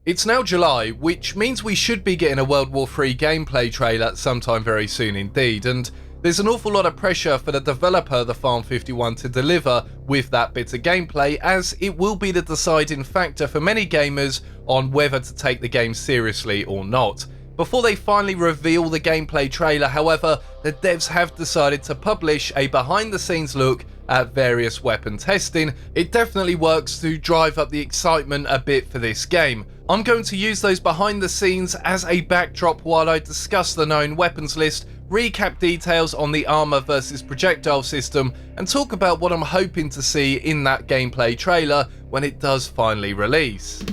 It's now July, which means we should be getting a World War III gameplay trailer sometime very soon indeed, and there's an awful lot of pressure for the developer, the Farm 51, to deliver with that bit of gameplay, as it will be the deciding factor for many gamers on whether to take the game seriously or not. Before they finally reveal the gameplay trailer, however, the devs have decided to publish a behind the scenes look at various weapon testing. It definitely works to drive up the excitement a bit for this game. I'm going to use those behind the scenes as a backdrop while I discuss the known weapons list, recap details on the armor versus projectile system, and talk about what I'm hoping to see in that gameplay trailer when it does finally release.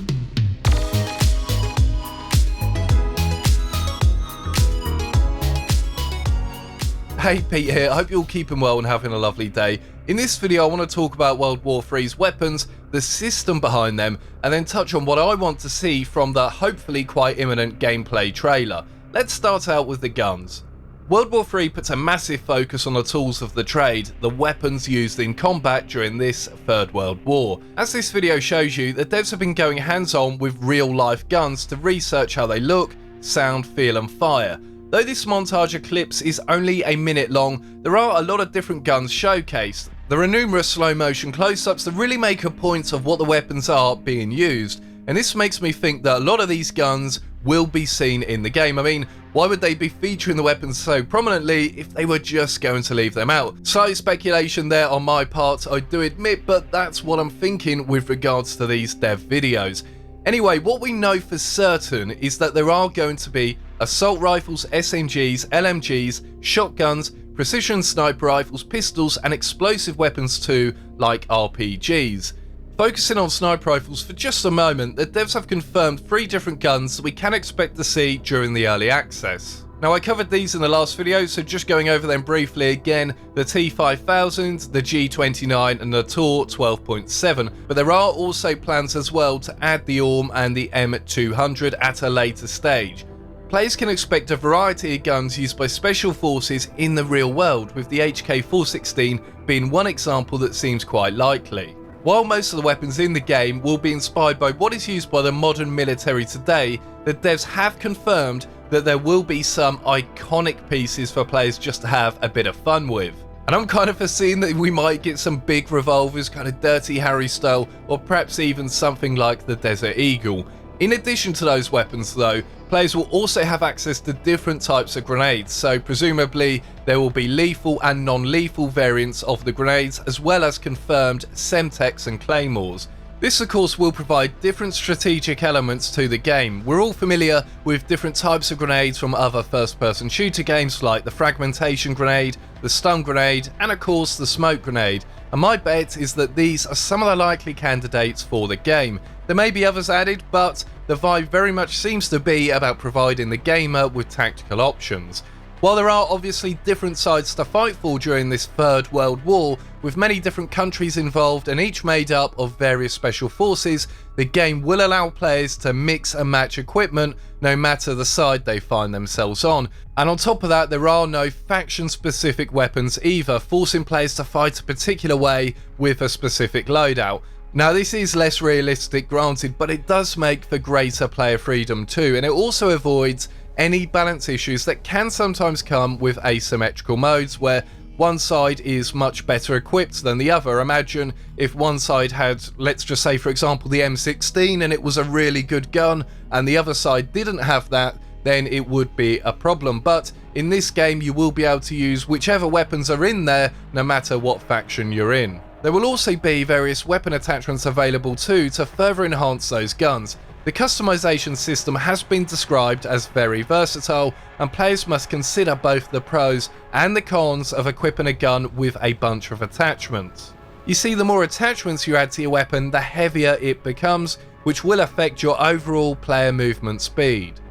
Hey, Pete here, I hope you're all keeping well and having a lovely day. In this video I want to talk about World War III's weapons, the system behind them, and then touch on what I want to see from the hopefully quite imminent gameplay trailer. Let's start out with the guns. World War III puts a massive focus on the tools of the trade, the weapons used in combat during this Third World War. As this video shows you, the devs have been going hands-on with real-life guns to research how they look, sound, feel and fire. Though this montage of clips is only a minute long, there are a lot of different guns showcased. There are numerous slow-motion close-ups that really make a point of what the weapons are being used, and this makes me think that a lot of these guns will be seen in the game. I mean, why would they be featuring the weapons so prominently if they were just going to leave them out? Slight speculation there on my part, I do admit, but that's what I'm thinking with regards to these dev videos. Anyway, what we know for certain is that there are going to be assault rifles, SMGs, LMGs, shotguns, precision sniper rifles, pistols and explosive weapons too, like RPGs. Focusing on sniper rifles for just a moment, the devs have confirmed 3 different guns that we can expect to see during the early access. Now, I covered these in the last video, so just going over them briefly again: the T5000, the G29 and the TOR 12.7, but there are also plans as well to add the ORM and the M200 at a later stage. Players can expect a variety of guns used by special forces in the real world, with the HK416 being one example that seems quite likely. While most of the weapons in the game will be inspired by what is used by the modern military today, the devs have confirmed that there will be some iconic pieces for players just to have a bit of fun with. And I'm kind of foreseeing that we might get some big revolvers, kind of Dirty Harry style, or perhaps even something like the Desert Eagle. In addition to those weapons though, players will also have access to different types of grenades, so presumably there will be lethal and non-lethal variants of the grenades, as well as confirmed Semtex and Claymores. This of course will provide different strategic elements to the game. We're all familiar with different types of grenades from other first-person shooter games like the fragmentation grenade, the stun grenade, and of course the smoke grenade. And my bet is that these are some of the likely candidates for the game. There may be others added, but the vibe very much seems to be about providing the gamer with tactical options. While there are obviously different sides to fight for during this Third World War, with many different countries involved and each made up of various special forces, the game will allow players to mix and match equipment no matter the side they find themselves on. And on top of that, there are no faction-specific weapons either, forcing players to fight a particular way with a specific loadout. Now, this is less realistic, granted, but it does make for greater player freedom too, and it also avoids any balance issues that can sometimes come with asymmetrical modes where one side is much better equipped than the other. Imagine if one side had, let's just say for example, the M16 and it was a really good gun, and the other side didn't have that, then it would be a problem. But in this game you will be able to use whichever weapons are in there, no matter what faction you're in. There will also be various weapon attachments available too to further enhance those guns. The customization system has been described as very versatile, and players must consider both the pros and the cons of equipping a gun with a bunch of attachments. You see, the more attachments you add to your weapon, the heavier it becomes, which will affect your overall player movement speed.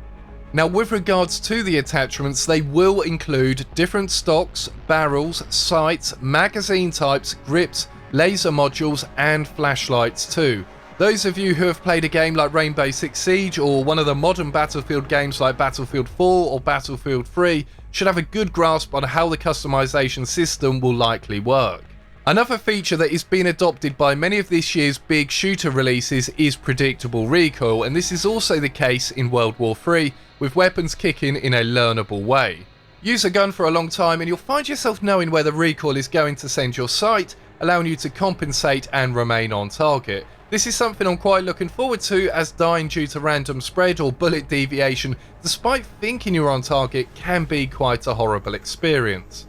Now, with regards to the attachments, they will include different stocks, barrels, sights, magazine types, grips, laser modules and flashlights too. Those of you who have played a game like Rainbow Six Siege or one of the modern Battlefield games like Battlefield 4 or Battlefield 3 should have a good grasp on how the customization system will likely work. Another feature that is being adopted by many of this year's big shooter releases is predictable recoil, and this is also the case in World War III, with weapons kicking in a learnable way. Use a gun for a long time and you'll find yourself knowing where the recoil is going to send your sight, allowing you to compensate and remain on target. This is something I'm quite looking forward to, as dying due to random spread or bullet deviation, despite thinking you're on target, can be quite a horrible experience.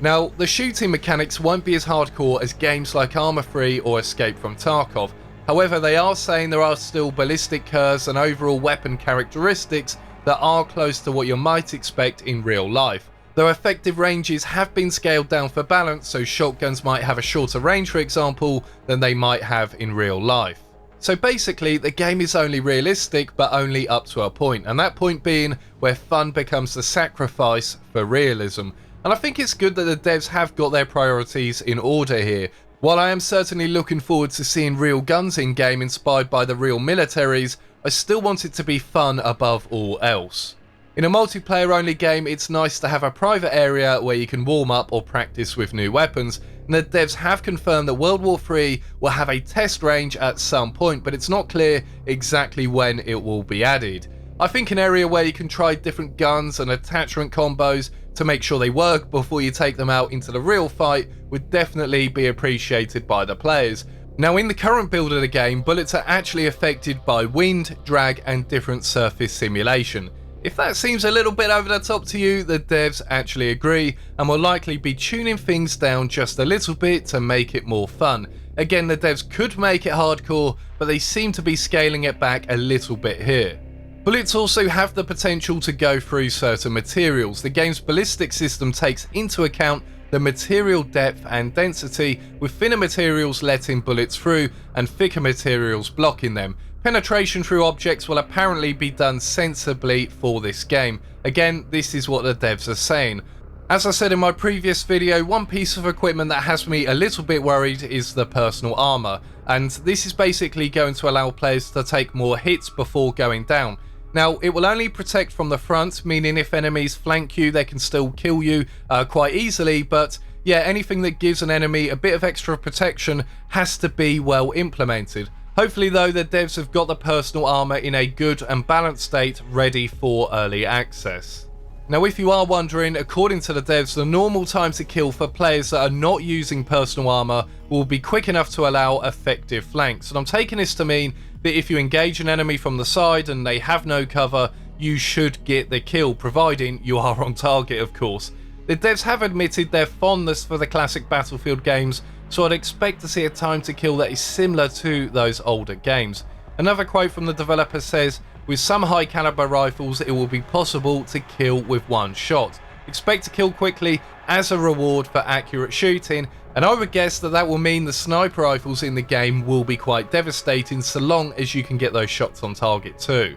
Now, the shooting mechanics won't be as hardcore as games like Arma 3 or Escape from Tarkov. However, they are saying there are still ballistic curves and overall weapon characteristics that are close to what you might expect in real life. Though effective ranges have been scaled down for balance, so shotguns might have a shorter range, for example, than they might have in real life. So basically, the game is only realistic, but only up to a point, and that point being where fun becomes the sacrifice for realism. And I think it's good that the devs have got their priorities in order here. While I am certainly looking forward to seeing real guns in game inspired by the real militaries, I still want it to be fun above all else. In a multiplayer only game, it's nice to have a private area where you can warm up or practice with new weapons, and the devs have confirmed that World War III will have a test range at some point, but it's not clear exactly when it will be added. I think an area where you can try different guns and attachment combos to make sure they work before you take them out into the real fight would definitely be appreciated by the players. Now, in the current build of the game, bullets are actually affected by wind, drag and different surface simulation. If that seems a little bit over the top to you, the devs actually agree and will likely be tuning things down just a little bit to make it more fun. Again, the devs could make it hardcore, but they seem to be scaling it back a little bit here. Bullets also have the potential to go through certain materials. The game's ballistic system takes into account the material depth and density, with thinner materials letting bullets through and thicker materials blocking them. Penetration through objects will apparently be done sensibly for this game. Again, this is what the devs are saying. As I said in my previous video, one piece of equipment that has me a little bit worried is the personal armor, and this is basically going to allow players to take more hits before going down. Now, it will only protect from the front, meaning if enemies flank you, they can still kill you quite easily, but yeah, anything that gives an enemy a bit of extra protection has to be well implemented. Hopefully though, the devs have got the personal armor in a good and balanced state ready for early access. Now, if you are wondering, according to the devs, the normal time to kill for players that are not using personal armor will be quick enough to allow effective flanks. And I'm taking this to mean that if you engage an enemy from the side and they have no cover, you should get the kill, providing you are on target, of course. The devs have admitted their fondness for the classic Battlefield games, so I'd expect to see a time to kill that is similar to those older games. Another quote from the developer says, "With some high caliber rifles, it will be possible to kill with one shot. Expect to kill quickly as a reward for accurate shooting, and I would guess that that will mean the sniper rifles in the game will be quite devastating so long as you can get those shots on target too."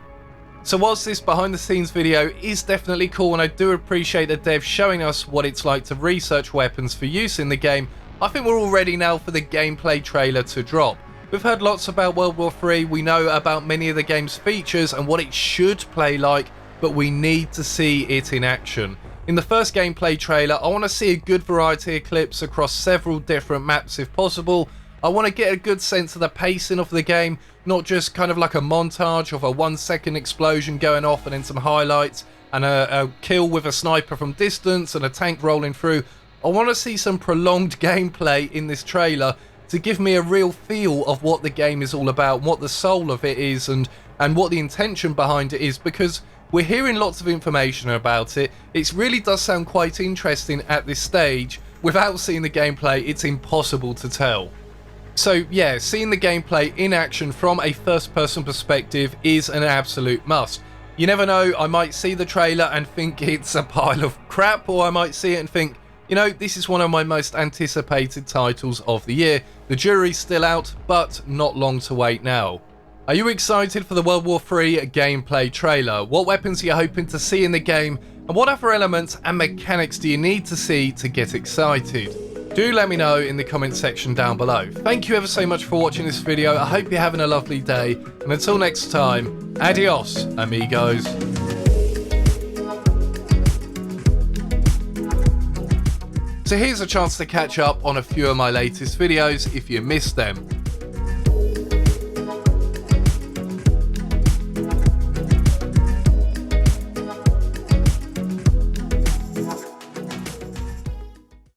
So whilst this behind the scenes video is definitely cool, and I do appreciate the devs showing us what it's like to research weapons for use in the game, I think we're all ready now for the gameplay trailer to drop. We've heard lots about World War III, we know about many of the game's features and what it should play like, but we need to see it in action. In the first gameplay trailer, I want to see a good variety of clips across several different maps if possible. I want to get a good sense of the pacing of the game, not just kind of like a montage of a 1-second explosion going off and then some highlights and a kill with a sniper from distance and a tank rolling through. I want to see some prolonged gameplay in this trailer to give me a real feel of what the game is all about, what the soul of it is, and what the intention behind it is, because we're hearing lots of information about it. It really does sound quite interesting at this stage. Without seeing the gameplay, it's impossible to tell. So yeah, seeing the gameplay in action from a first-person perspective is an absolute must. You never know, I might see the trailer and think it's a pile of crap, or I might see it and think, you know, this is one of my most anticipated titles of the year. The jury's still out, but not long to wait now. Are you excited for the World War III gameplay trailer? What weapons are you hoping to see in the game? And what other elements and mechanics do you need to see to get excited? Do let me know in the comment section down below. Thank you ever so much for watching this video. I hope you're having a lovely day. And until next time, adios, amigos. So here's a chance to catch up on a few of my latest videos if you missed them.